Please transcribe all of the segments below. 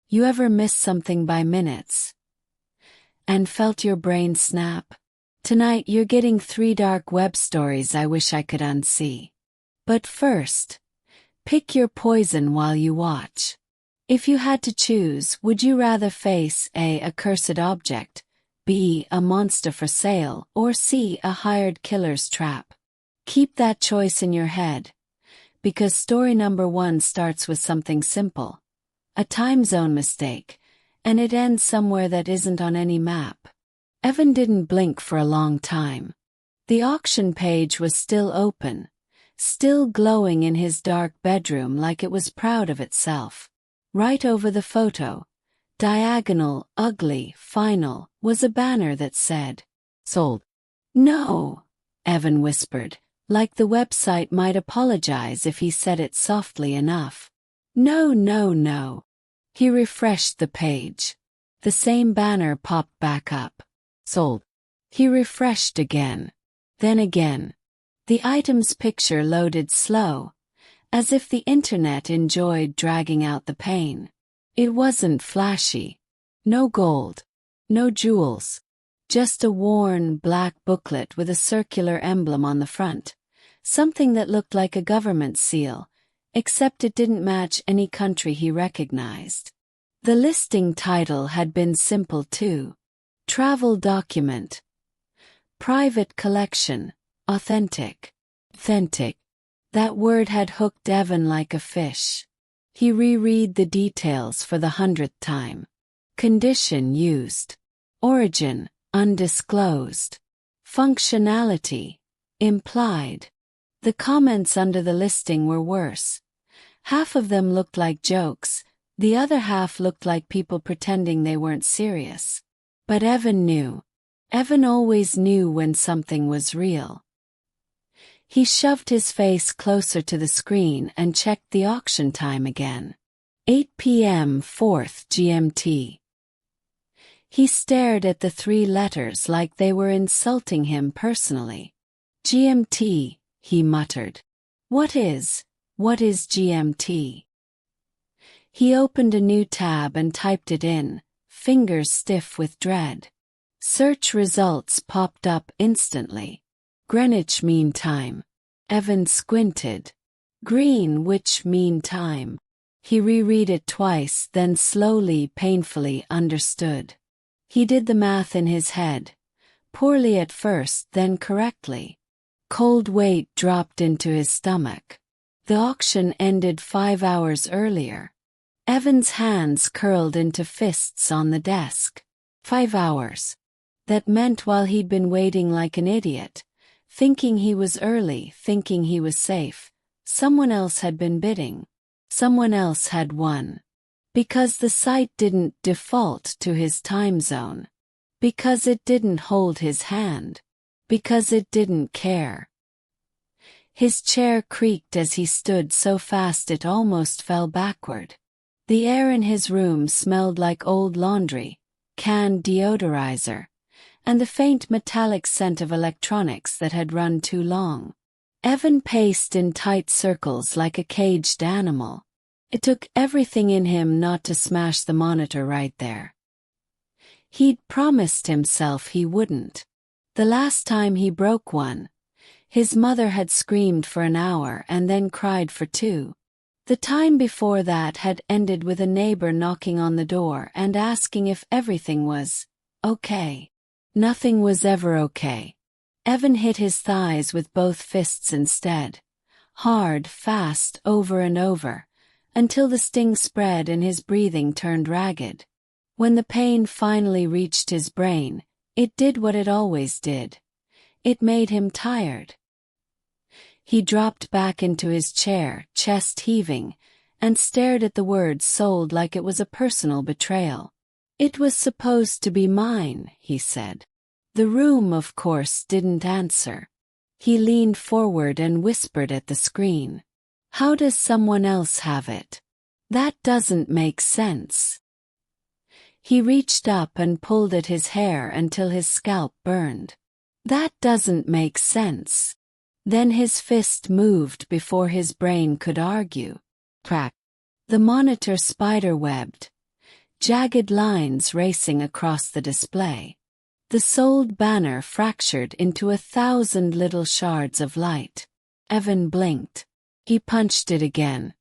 You ever missed something by minutes and felt your brain snap? Tonight you're getting 3 dark web stories I wish I could unsee. But first, pick your poison while you watch. If you had to choose, would you rather face A. a cursed object, B. a monster for sale, or C. a hired killer's trap? Keep that choice in your head, because story number 1 starts with something simple. A time zone mistake, and it ends somewhere that isn't on any map. Evan didn't blink for a long time. The auction page was still open, still glowing in his dark bedroom like it was proud of itself. Right over the photo, diagonal, ugly, final, was a banner that said, "Sold." "No," Evan whispered, like the website might apologize if he said it softly enough. "No, no, no." He refreshed the page. The same banner popped back up. "Sold." He refreshed again. Then again. The item's picture loaded slow, as if the internet enjoyed dragging out the pain. It wasn't flashy. No gold. No jewels. Just a worn, black booklet with a circular emblem on the front. Something that looked like a government seal, except it didn't match any country he recognized. The listing title had been simple too. Travel document. Private collection. Authentic. Authentic. That word had hooked Evan like a fish. He reread the details for the 100th time. Condition used. Origin, undisclosed. Functionality, implied. The comments under the listing were worse. Half of them looked like jokes, the other half looked like people pretending they weren't serious. But Evan knew. Evan always knew when something was real. He shoved his face closer to the screen and checked the auction time again. 8 p.m. 4th GMT. He stared at the 3 letters like they were insulting him personally. GMT, he muttered. What is GMT? He opened a new tab and typed it in, fingers stiff with dread. Search results popped up instantly. Greenwich Mean Time. Evan squinted. Greenwich Mean Time. He reread it twice, then slowly, painfully understood. He did the math in his head. Poorly at first, then correctly. Cold weight dropped into his stomach. The auction ended 5 hours earlier. Evan's hands curled into fists on the desk. 5 hours. That meant while he'd been waiting like an idiot, thinking he was early, thinking he was safe, someone else had been bidding. Someone else had won. Because the site didn't default to his time zone. Because it didn't hold his hand. Because it didn't care. His chair creaked as he stood so fast it almost fell backward. The air in his room smelled like old laundry, canned deodorizer, and the faint metallic scent of electronics that had run too long. Evan paced in tight circles like a caged animal. It took everything in him not to smash the monitor right there. He'd promised himself he wouldn't. The last time he broke one, his mother had screamed for an hour and then cried for 2. The time before that had ended with a neighbor knocking on the door and asking if everything was okay. Nothing was ever okay. Evan hit his thighs with both fists instead. Hard, fast, over and over, until the sting spread and his breathing turned ragged. When the pain finally reached his brain, it did what it always did. It made him tired. He dropped back into his chair, chest heaving, and stared at the word sold like it was a personal betrayal. It was supposed to be mine, he said. The room, of course, didn't answer. He leaned forward and whispered at the screen. How does someone else have it? That doesn't make sense. He reached up and pulled at his hair until his scalp burned. That doesn't make sense. Then his fist moved before his brain could argue. Crack. The monitor spiderwebbed. jagged lines racing across the display. The sold banner fractured into 1,000 little shards of light. Evan blinked. He punched it again.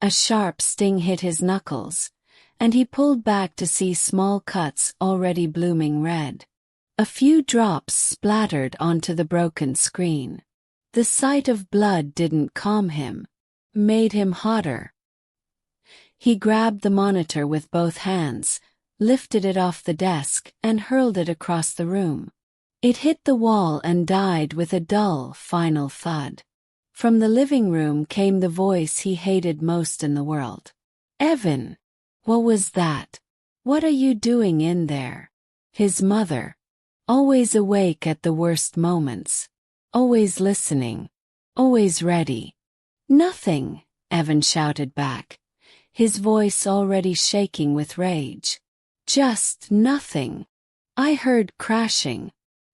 A sharp sting hit his knuckles, and he pulled back to see small cuts already blooming red. A few drops splattered onto the broken screen. The sight of blood didn't calm him, made him hotter. He grabbed the monitor with both hands, lifted it off the desk, and hurled it across the room. It hit the wall and died with a dull, final thud. From the living room came the voice he hated most in the world. "Evan, what was that? What are you doing in there?" His mother, always awake at the worst moments, always listening, always ready. "Nothing," Evan shouted back, his voice already shaking with rage. "Just nothing. I heard crashing.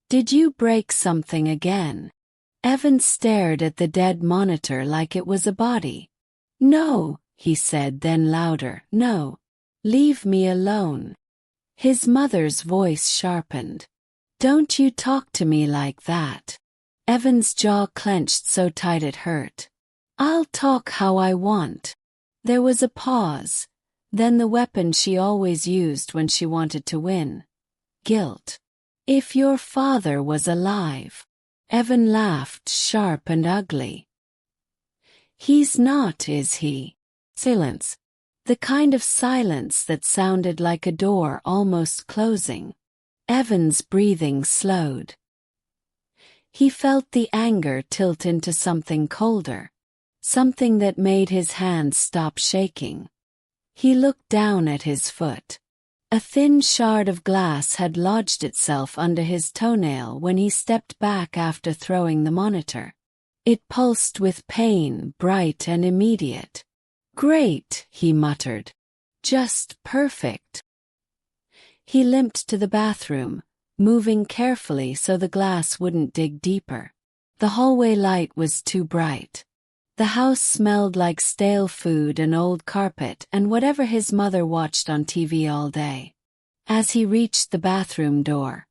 Did you break something again?" Evan stared at the dead monitor like it was a body. "No," he said, then louder, "no. Leave me alone." His mother's voice sharpened. "Don't you talk to me like that." Evan's jaw clenched so tight it hurt. "I'll talk how I want." There was a pause, then the weapon she always used when she wanted to win. Guilt. "If your father was alive." Evan laughed, sharp and ugly. "He's not, is he?" Silence. The kind of silence that sounded like a door almost closing. Evan's breathing slowed. He felt the anger tilt into something colder, something that made his hands stop shaking. He looked down at his foot. A thin shard of glass had lodged itself under his toenail when he stepped back after throwing the monitor. It pulsed with pain, bright and immediate. "Great," he muttered. "Just perfect." He limped to the bathroom, moving carefully so the glass wouldn't dig deeper. The hallway light was too bright. The house smelled like stale food and old carpet and whatever his mother watched on TV all day. As he reached the bathroom door,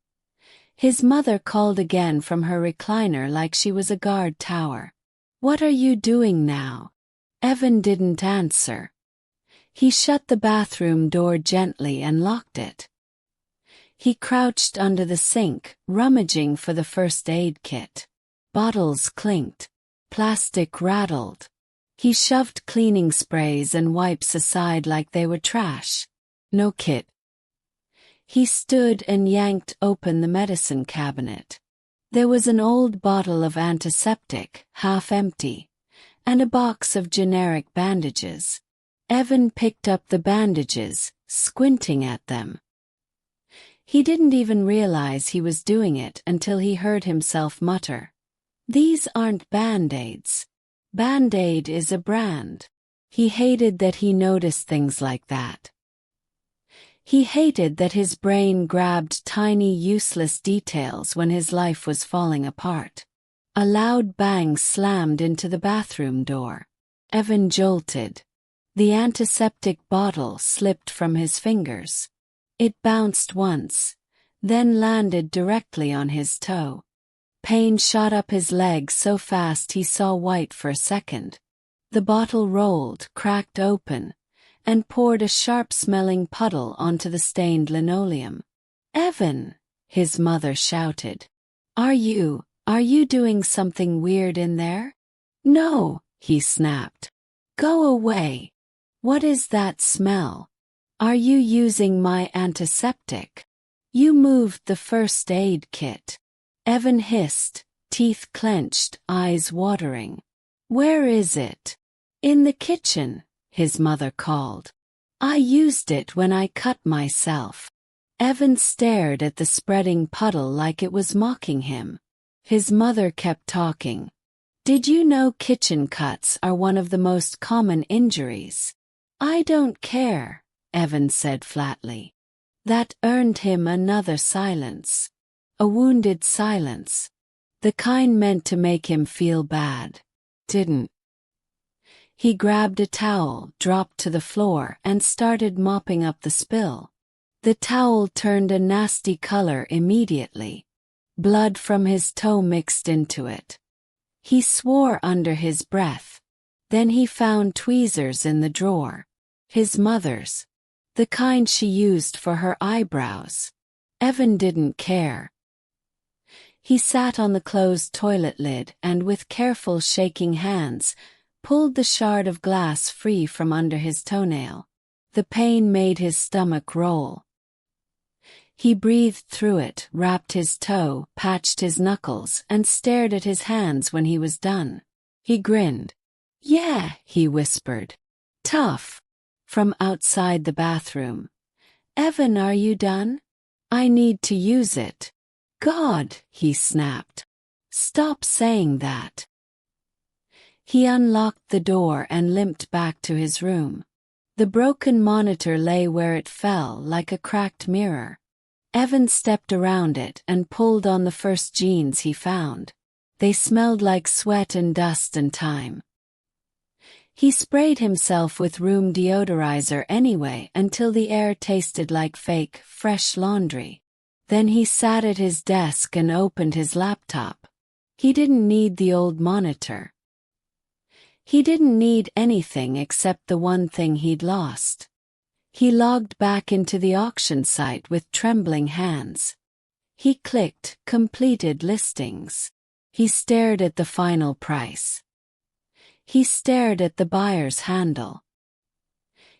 his mother called again from her recliner like she was a guard tower. "What are you doing now?" Evan didn't answer. He shut the bathroom door gently and locked it. He crouched under the sink, rummaging for the first aid kit. Bottles clinked. Plastic rattled. He shoved cleaning sprays and wipes aside like they were trash. No kit. He stood and yanked open the medicine cabinet. There was an old bottle of antiseptic, half empty, and a box of generic bandages. Evan picked up the bandages, squinting at them. He didn't even realize he was doing it until he heard himself mutter, "These aren't Band-Aids. Band-Aid is a brand." He hated that he noticed things like that. He hated that his brain grabbed tiny useless details when his life was falling apart. A loud bang slammed into the bathroom door. Evan jolted. The antiseptic bottle slipped from his fingers. It bounced once, then landed directly on his toe. Pain shot up his leg so fast he saw white for a second. The bottle rolled, cracked open, and poured a sharp-smelling puddle onto the stained linoleum. "Evan!" his mother shouted. Are you doing something weird in there?" "No," he snapped. "Go away. What is that smell? Are you using my antiseptic? You moved the first aid kit." Evan hissed, teeth clenched, eyes watering. "Where is it?" "In the kitchen," his mother called. "I used it when I cut myself." Evan stared at the spreading puddle like it was mocking him. His mother kept talking. "Did you know kitchen cuts are one of the most common injuries?" "I don't care," Evan said flatly. That earned him another silence. A wounded silence. The kind meant to make him feel bad. Didn't. He grabbed a towel, dropped to the floor, and started mopping up the spill. The towel turned a nasty color immediately. Blood from his toe mixed into it. He swore under his breath. Then he found tweezers in the drawer. His mother's. The kind she used for her eyebrows. Evan didn't care. He sat on the closed toilet lid and with careful shaking hands, pulled the shard of glass free from under his toenail. The pain made his stomach roll. He breathed through it, wrapped his toe, patched his knuckles, and stared at his hands when he was done. He grinned. "Yeah," he whispered. "Tough." From outside the bathroom. "Evan, are you done? I need to use it." "God," he snapped. "Stop saying that." He unlocked the door and limped back to his room. The broken monitor lay where it fell, like a cracked mirror. Evan stepped around it and pulled on the first jeans he found. They smelled like sweat and dust and time. He sprayed himself with room deodorizer anyway until the air tasted like fake, fresh laundry. Then he sat at his desk and opened his laptop. He didn't need the old monitor. He didn't need anything except the one thing he'd lost. He logged back into the auction site with trembling hands. He clicked completed listings. He stared at the final price. He stared at the buyer's handle.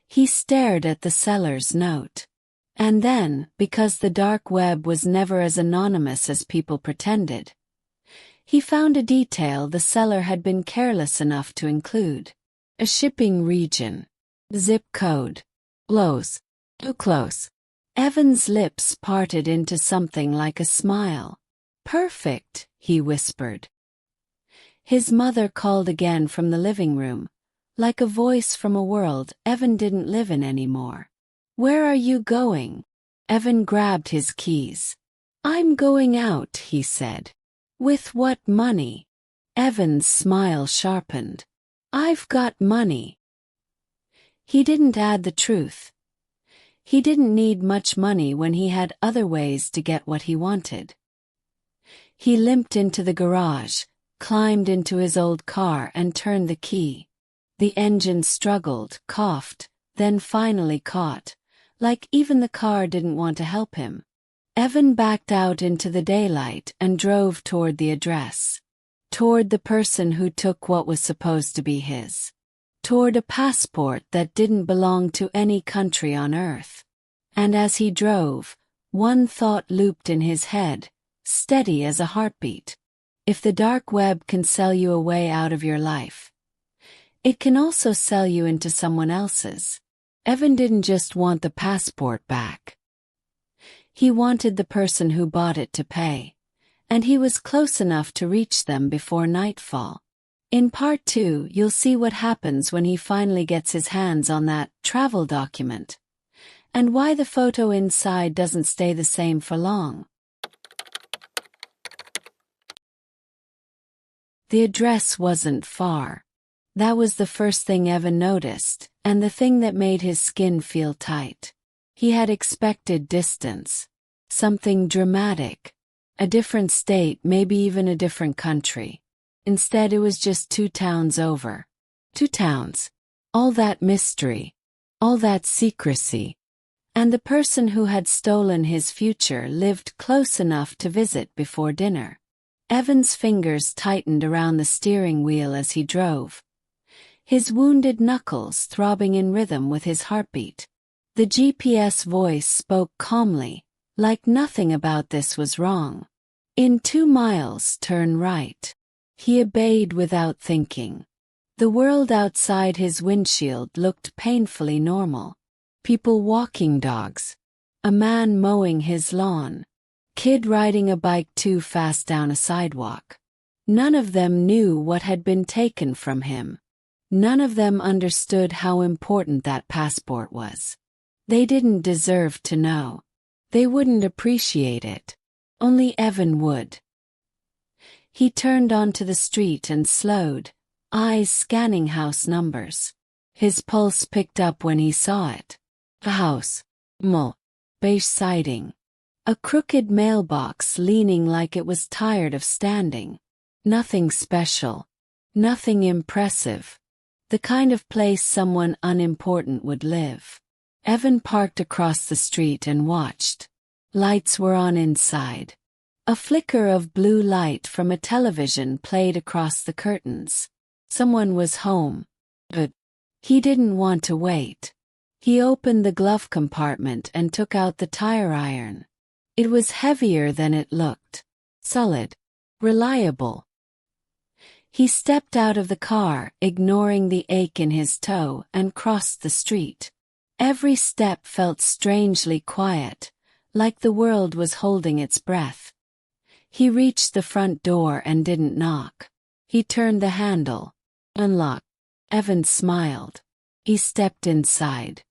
He stared at the seller's note. And then, because the dark web was never as anonymous as people pretended, he found a detail the seller had been careless enough to include. A shipping region. Zip code. Close. Too close. Evan's lips parted into something like a smile. "Perfect," he whispered. His mother called again from the living room, like a voice from a world Evan didn't live in anymore. "Where are you going?" Evan grabbed his keys. "I'm going out," he said. "With what money?" Evan's smile sharpened. "I've got money." He didn't add the truth. He didn't need much money when he had other ways to get what he wanted. He limped into the garage, climbed into his old car and turned the key. The engine struggled, coughed, then finally caught, like even the car didn't want to help him. Evan backed out into the daylight and drove toward the address. Toward the person who took what was supposed to be his. Toward a passport that didn't belong to any country on earth. And as he drove, one thought looped in his head, steady as a heartbeat. If the dark web can sell you a way out of your life, it can also sell you into someone else's. Evan didn't just want the passport back. He wanted the person who bought it to pay, and he was close enough to reach them before nightfall. In part 2, you'll see what happens when he finally gets his hands on that travel document, and why the photo inside doesn't stay the same for long. The address wasn't far. That was the first thing Evan noticed, and the thing that made his skin feel tight. He had expected distance. Something dramatic. A different state, maybe even a different country. Instead it was just 2 towns over. 2 towns. All that mystery. All that secrecy. And the person who had stolen his future lived close enough to visit before dinner. Evan's fingers tightened around the steering wheel as he drove. His wounded knuckles throbbing in rhythm with his heartbeat. The GPS voice spoke calmly, like nothing about this was wrong. "In 2 miles, turn right." He obeyed without thinking. The world outside his windshield looked painfully normal. People walking dogs. A man mowing his lawn. Kid riding a bike too fast down a sidewalk. None of them knew what had been taken from him. None of them understood how important that passport was. They didn't deserve to know. They wouldn't appreciate it. Only Evan would. He turned onto the street and slowed, eyes scanning house numbers. His pulse picked up when he saw it. A house. Beige siding. A crooked mailbox leaning like it was tired of standing. Nothing special. Nothing impressive. The kind of place someone unimportant would live. Evan parked across the street and watched. Lights were on inside. A flicker of blue light from a television played across the curtains. Someone was home. But he didn't want to wait. He opened the glove compartment and took out the tire iron. It was heavier than it looked. Solid. Reliable. He stepped out of the car, ignoring the ache in his toe, and crossed the street. Every step felt strangely quiet, like the world was holding its breath. He reached the front door and didn't knock. He turned the handle. Unlocked. Evan smiled. He stepped inside.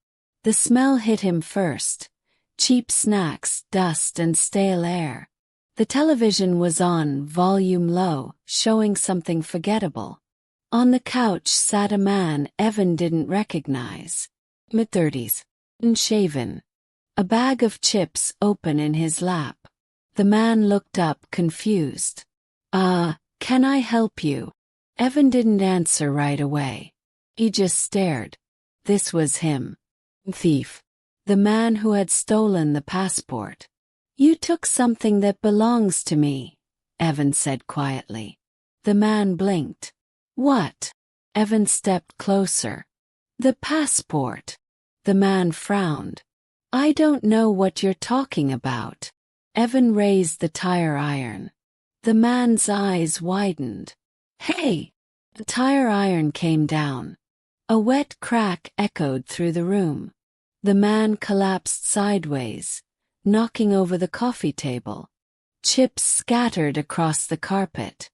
The smell hit him first. Cheap snacks, dust and stale air. The television was on, volume low, showing something forgettable. On the couch sat a man Evan didn't recognize. Mid-30s. Unshaven. A bag of chips open in his lap. The man looked up, confused. Can I help you? Evan didn't answer right away. He just stared. This was him. Thief. The man who had stolen the passport. You took something that belongs to me, Evan said quietly. The man blinked. What? Evan stepped closer. The passport. The man frowned. I don't know what you're talking about. Evan raised the tire iron. The man's eyes widened. Hey! The tire iron came down. A wet crack echoed through the room. The man collapsed sideways, knocking over the coffee table. Chips scattered across the carpet.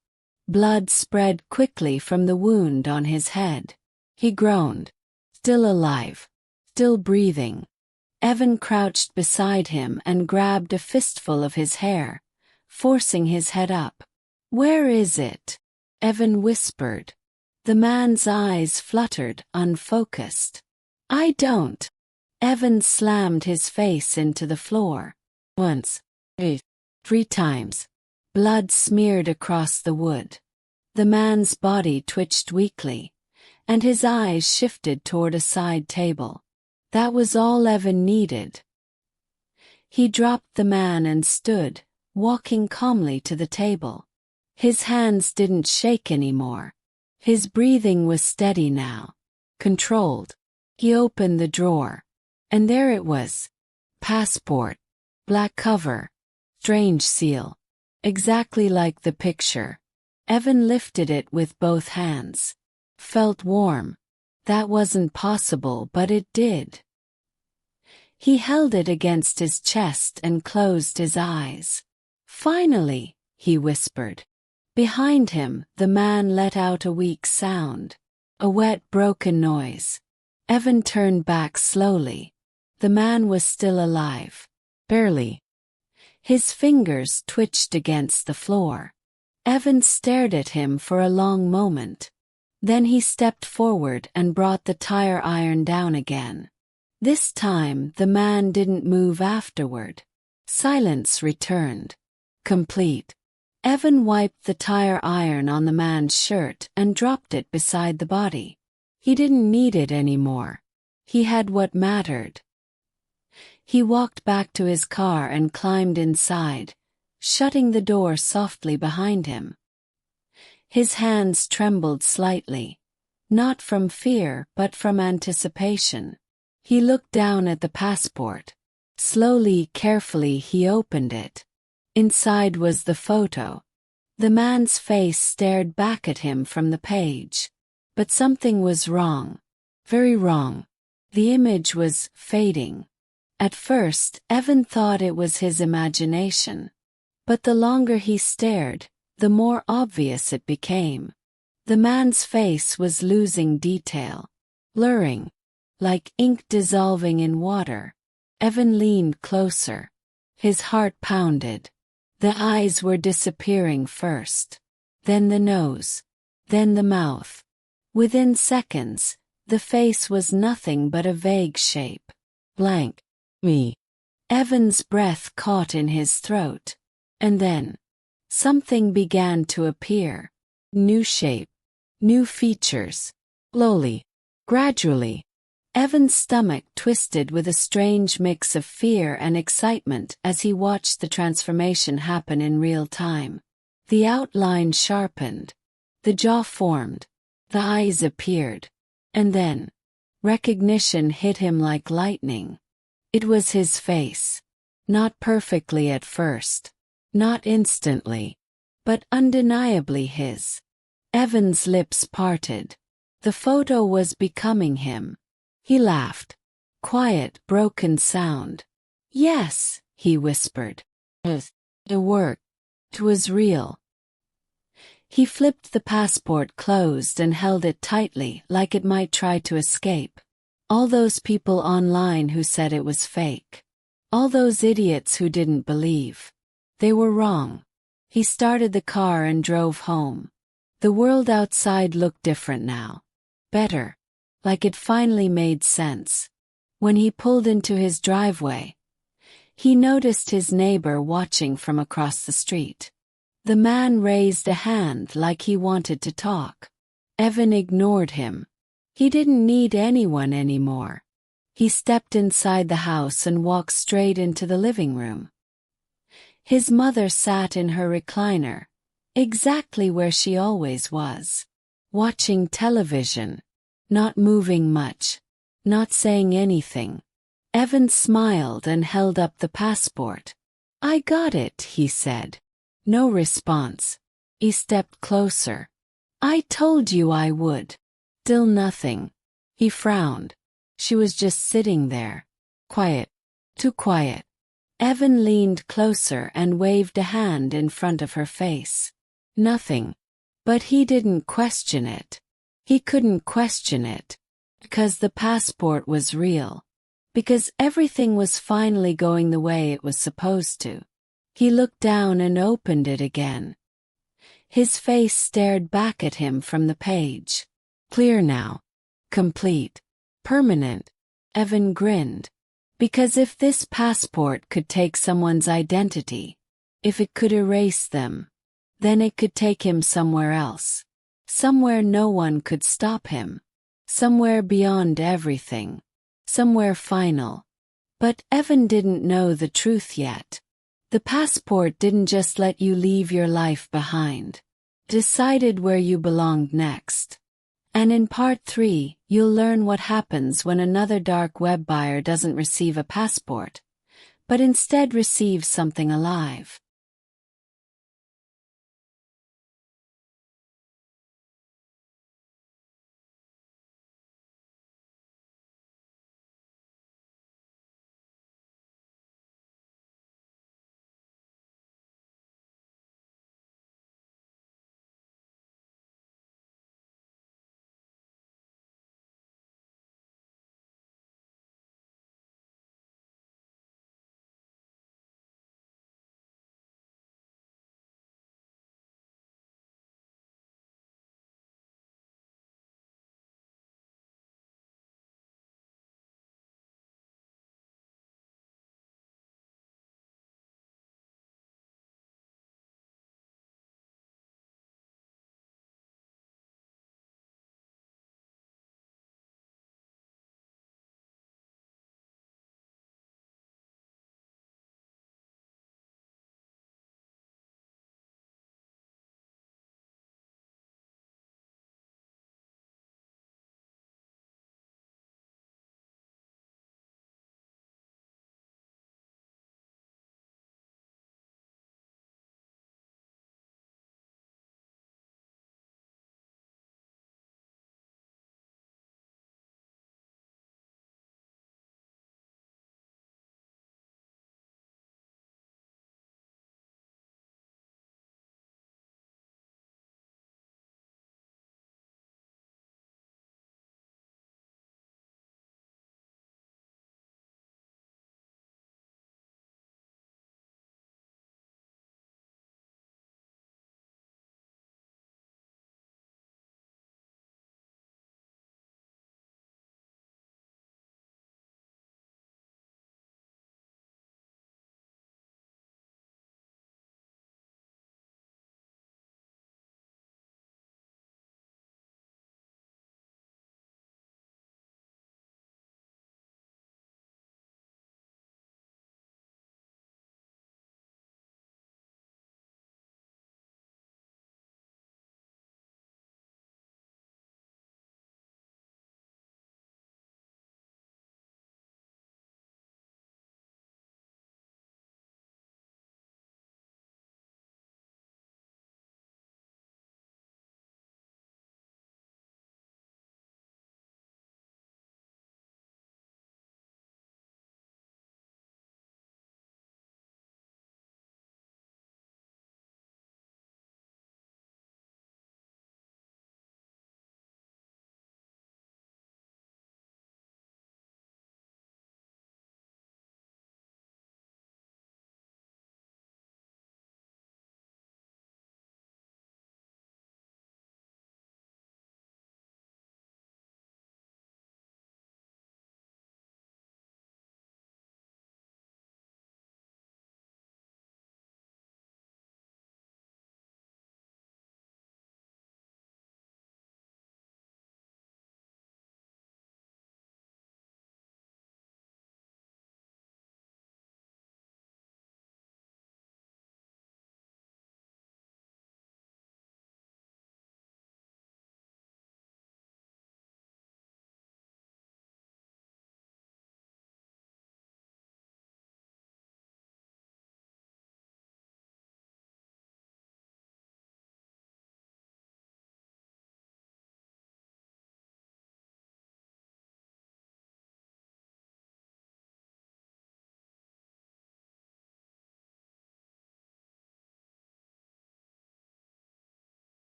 Blood spread quickly from the wound on his head. He groaned. Still alive. Still breathing. Evan crouched beside him and grabbed a fistful of his hair, forcing his head up. Where is it? Evan whispered. The man's eyes fluttered, unfocused. I don't. Evan slammed his face into the floor. Once. 3 times. Blood smeared across the wood. The man's body twitched weakly, and his eyes shifted toward a side table. That was all Evan needed. He dropped the man and stood, walking calmly to the table. His hands didn't shake anymore. His breathing was steady now. Controlled. He opened the drawer. And there it was. Passport. Black cover. Strange seal. Exactly like the picture. Evan lifted it with both hands. Felt warm. That wasn't possible, but it did. He held it against his chest and closed his eyes. Finally, he whispered. Behind him, the man let out a weak sound. A wet, broken noise. Evan turned back slowly. The man was still alive. Barely. His fingers twitched against the floor. Evan stared at him for a long moment. Then he stepped forward and brought the tire iron down again. This time, the man didn't move afterward. Silence returned. Complete. Evan wiped the tire iron on the man's shirt and dropped it beside the body. He didn't need it anymore. He had what mattered. He walked back to his car and climbed inside, shutting the door softly behind him. His hands trembled slightly, not from fear but from anticipation. He looked down at the passport. Slowly, carefully, he opened it. Inside was the photo. The man's face stared back at him from the page. But something was wrong. Very wrong. The image was fading. At first, Evan thought it was his imagination. But the longer he stared, the more obvious it became. The man's face was losing detail. Blurring. Like ink dissolving in water. Evan leaned closer. His heart pounded. The eyes were disappearing first. Then the nose. Then the mouth. Within seconds, the face was nothing but a vague shape. Blank. Me. Evan's breath caught in his throat. And then, something began to appear. New shape. New features. Slowly. Gradually. Evan's stomach twisted with a strange mix of fear and excitement as he watched the transformation happen in real time. The outline sharpened. The jaw formed. The eyes appeared. And then, recognition hit him like lightning. It was his face. Not perfectly at first. Not instantly. But undeniably his. Evan's lips parted. The photo was becoming him. He laughed. Quiet, broken sound. Yes, he whispered. It worked. It was real. He flipped the passport closed and held it tightly like it might try to escape. All those people online who said it was fake. All those idiots who didn't believe. They were wrong. He started the car and drove home. The world outside looked different now. Better. Like it finally made sense. When he pulled into his driveway, he noticed his neighbor watching from across the street. The man raised a hand like he wanted to talk. Evan ignored him. He didn't need anyone anymore. He stepped inside the house and walked straight into the living room. His mother sat in her recliner, exactly where she always was, watching television, not moving much, not saying anything. Evan smiled and held up the passport. "I got it," he said. No response. He stepped closer. "I told you I would." Still nothing. He frowned. She was just sitting there. Quiet. Too quiet. Evan leaned closer and waved a hand in front of her face. Nothing. But he didn't question it. He couldn't question it. Because the passport was real. Because everything was finally going the way it was supposed to. He looked down and opened it again. His face stared back at him from the page. Clear now. Complete. Permanent. Evan grinned. Because if this passport could take someone's identity, if it could erase them, then it could take him somewhere else. Somewhere no one could stop him. Somewhere beyond everything. Somewhere final. But Evan didn't know the truth yet. The passport didn't just let you leave your life behind. It decided where you belonged next. And in part 3, you'll learn what happens when another dark web buyer doesn't receive a passport, but instead receives something alive.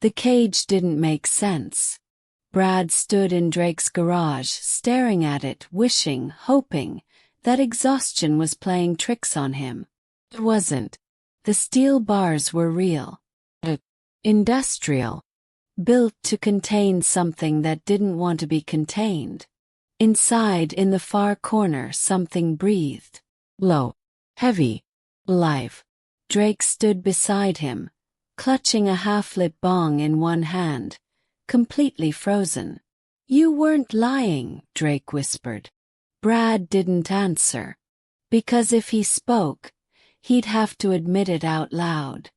The cage didn't make sense. Brad stood in Drake's garage, staring at it, wishing, hoping, that exhaustion was playing tricks on him. It wasn't. The steel bars were real. Industrial. Built to contain something that didn't want to be contained. Inside, in the far corner, something breathed. Low. Heavy. Alive. Drake stood beside him, clutching a half-lit bong in one hand, completely frozen. "You weren't lying," Drake whispered. Brad didn't answer. Because if he spoke, he'd have to admit it out loud.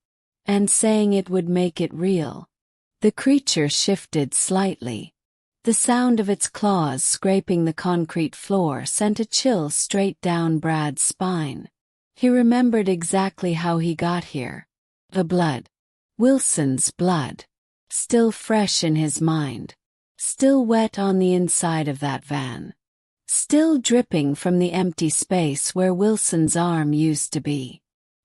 And saying it would make it real. The creature shifted slightly. The sound of its claws scraping the concrete floor sent a chill straight down Brad's spine. He remembered exactly how he got here. The blood. Wilson's blood. Still fresh in his mind. Still wet on the inside of that van. Still dripping from the empty space where Wilson's arm used to be.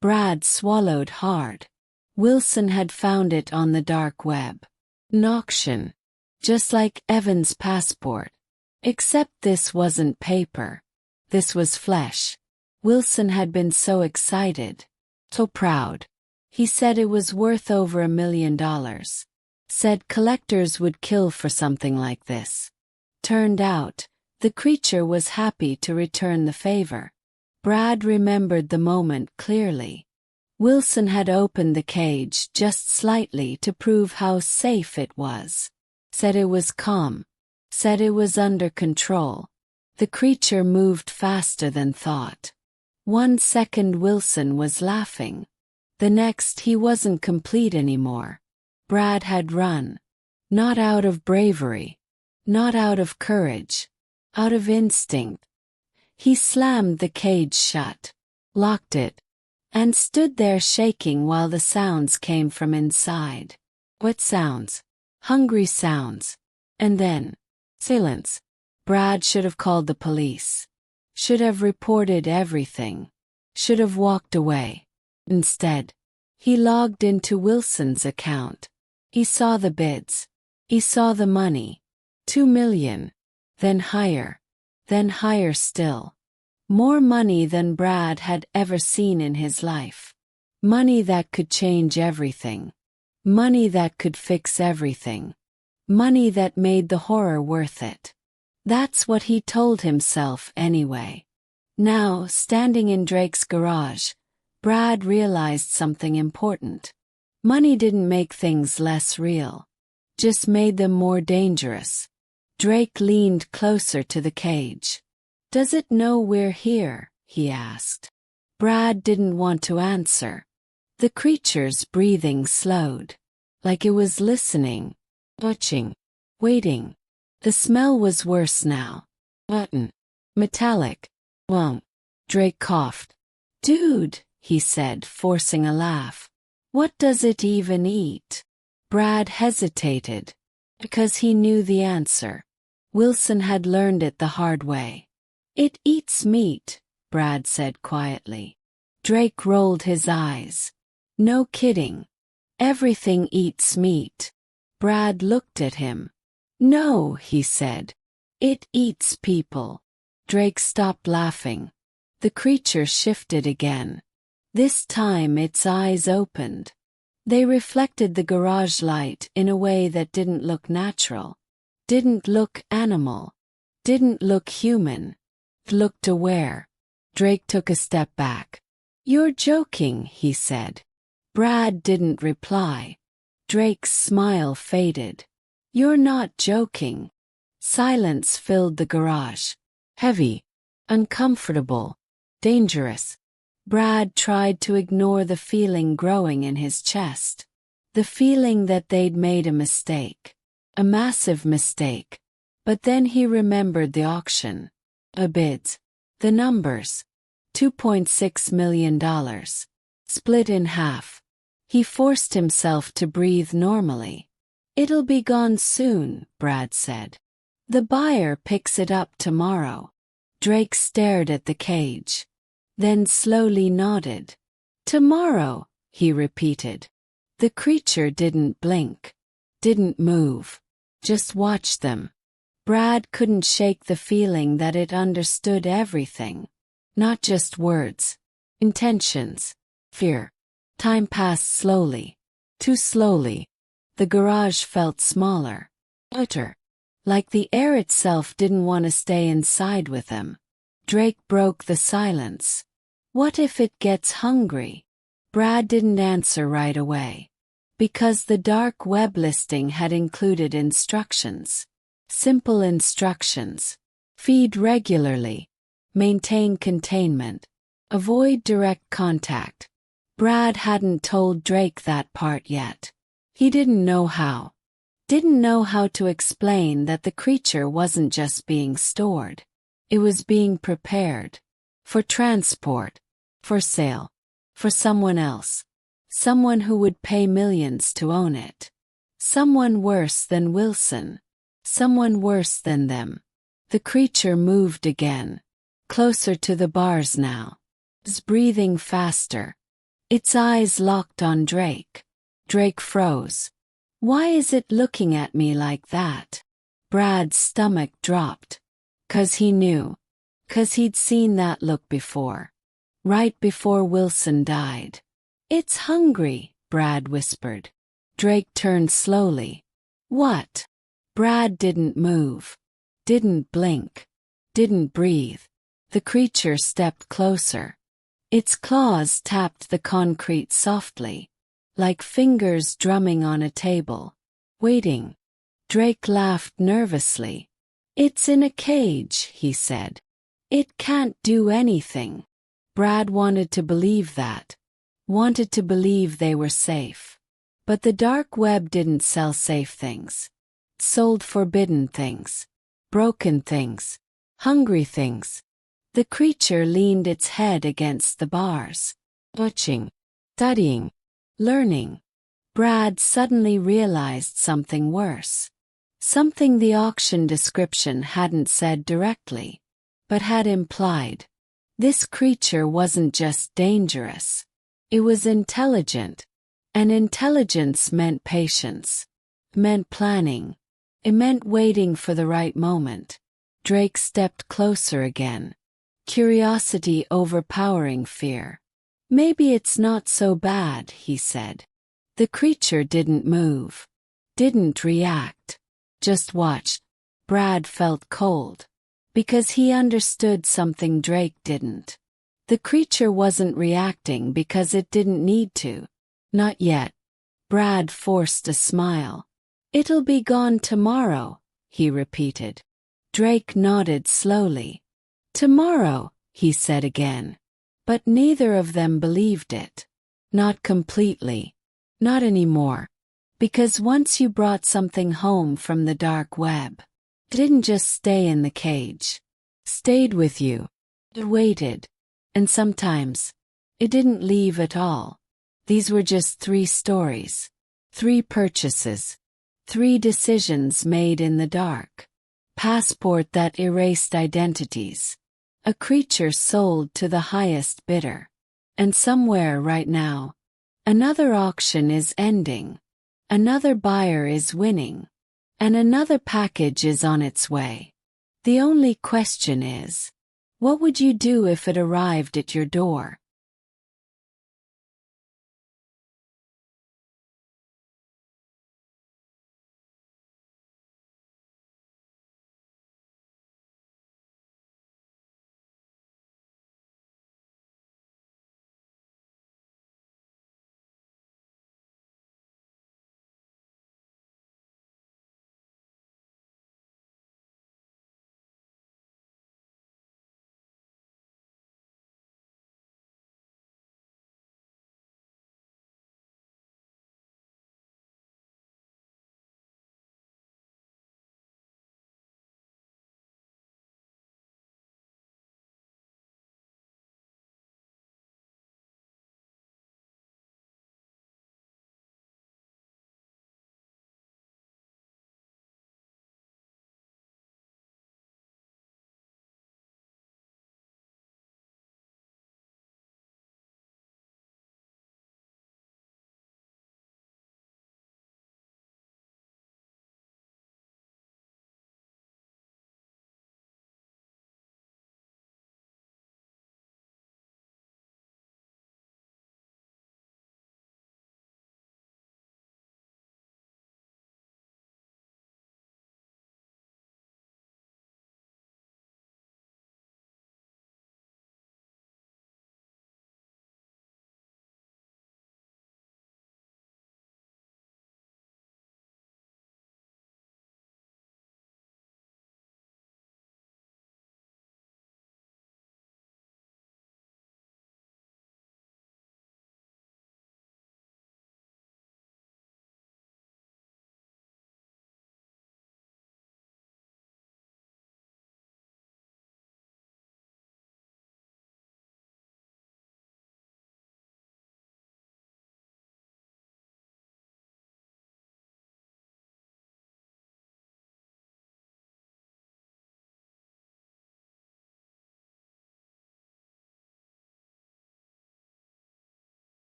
Brad swallowed hard. Wilson had found it on the dark web. An auction. Just like Evan's passport. Except this wasn't paper. This was flesh. Wilson had been so excited. So proud. He said it was worth over $1 million. Said collectors would kill for something like this. Turned out, the creature was happy to return the favor. Brad remembered the moment clearly. Wilson had opened the cage just slightly to prove how safe it was. Said it was calm. Said it was under control. The creature moved faster than thought. 1 second Wilson was laughing. The next he wasn't complete anymore. Brad had run. Not out of bravery. Not out of courage. Out of instinct. He slammed the cage shut. Locked it. And stood there shaking while the sounds came from inside. What sounds? Hungry sounds. And then, silence. Brad should have called the police. Should have reported everything. Should have walked away. Instead, he logged into Wilson's account. He saw the bids. He saw the money. 2 million. Then higher. Then higher still. More money than Brad had ever seen in his life. Money that could change everything. Money that could fix everything. Money that made the horror worth it. That's what he told himself anyway. Now, standing in Drake's garage, Brad realized something important. Money didn't make things less real. Just made them more dangerous. Drake leaned closer to the cage. "Does it know we're here?" he asked. Brad didn't want to answer. The creature's breathing slowed. Like it was listening. Watching. Waiting. The smell was worse now. Rotten. Metallic. Won't. Drake coughed. "Dude," he said, forcing a laugh. "What does it even eat?" Brad hesitated. Because he knew the answer. Wilson had learned it the hard way. "It eats meat," Brad said quietly. Drake rolled his eyes. "No kidding. Everything eats meat." Brad looked at him. "No," he said. "It eats people." Drake stopped laughing. The creature shifted again. This time its eyes opened. They reflected the garage light in a way that didn't look natural. Didn't look animal. Didn't look human. Looked aware. Drake took a step back. "You're joking," he said. Brad didn't reply. Drake's smile faded. "You're not joking." Silence filled the garage. Heavy. Uncomfortable. Dangerous. Brad tried to ignore the feeling growing in his chest. The feeling that they'd made a mistake. A massive mistake. But then he remembered the auction. The bids. The numbers. $2.6 million. Split in half. He forced himself to breathe normally. "It'll be gone soon," Brad said. "The buyer picks it up tomorrow." Drake stared at the cage. Then slowly nodded. "Tomorrow," he repeated. The creature didn't blink. didn't move. Just watched them. Brad couldn't shake the feeling that it understood everything. Not just words. Intentions. Fear. Time passed slowly. Too slowly. The garage felt smaller. Utter. Like the air itself didn't want to stay inside with them. Drake broke the silence. What if it gets hungry? Brad didn't answer right away. Because the dark web listing had included instructions. Simple instructions. Feed regularly. Maintain containment. Avoid direct contact. Brad hadn't told Drake that part yet. He didn't know how. Didn't know how to explain that the creature wasn't just being stored. It was being prepared. For transport. For sale. For someone else. Someone who would pay millions to own it. Someone worse than Wilson. Someone worse than them. The creature moved again. Closer to the bars now. Breathing faster. Its eyes locked on Drake. Drake froze. Why is it looking at me like that? Brad's stomach dropped. 'Cause he knew. 'Cause he'd seen that look before. Right before Wilson died. It's hungry, Brad whispered. Drake turned slowly. What? Brad didn't move. Didn't blink. Didn't breathe. The creature stepped closer. Its claws tapped the concrete softly. Like fingers drumming on a table. Waiting. Drake laughed nervously. It's in a cage, he said. It can't do anything. Brad wanted to believe that. Wanted to believe they were safe. But the dark web didn't sell safe things. It sold forbidden things. Broken things. Hungry things. The creature leaned its head against the bars. Watching. Studying. Learning. Brad suddenly realized something worse. Something the auction description hadn't said directly, but had implied. This creature wasn't just dangerous. It was intelligent. And intelligence meant patience. Meant planning. It meant waiting for the right moment. Drake stepped closer again. Curiosity overpowering fear. Maybe it's not so bad, he said. The creature didn't move. Didn't react. Just watched. Brad felt cold. Because he understood something Drake didn't. The creature wasn't reacting because it didn't need to. Not yet. Brad forced a smile. It'll be gone tomorrow, he repeated. Drake nodded slowly. Tomorrow, he said again. But neither of them believed it. Not completely. Not anymore. Because once you brought something home from the dark web, it didn't just stay in the cage. Stayed with you. It waited. And sometimes, it didn't leave at all. These were just 3 stories. 3 purchases. 3 decisions made in the dark. Passport that erased identities. A creature sold to the highest bidder. And somewhere right now, another auction is ending. Another buyer is winning. And another package is on its way. The only question is, what would you do if it arrived at your door?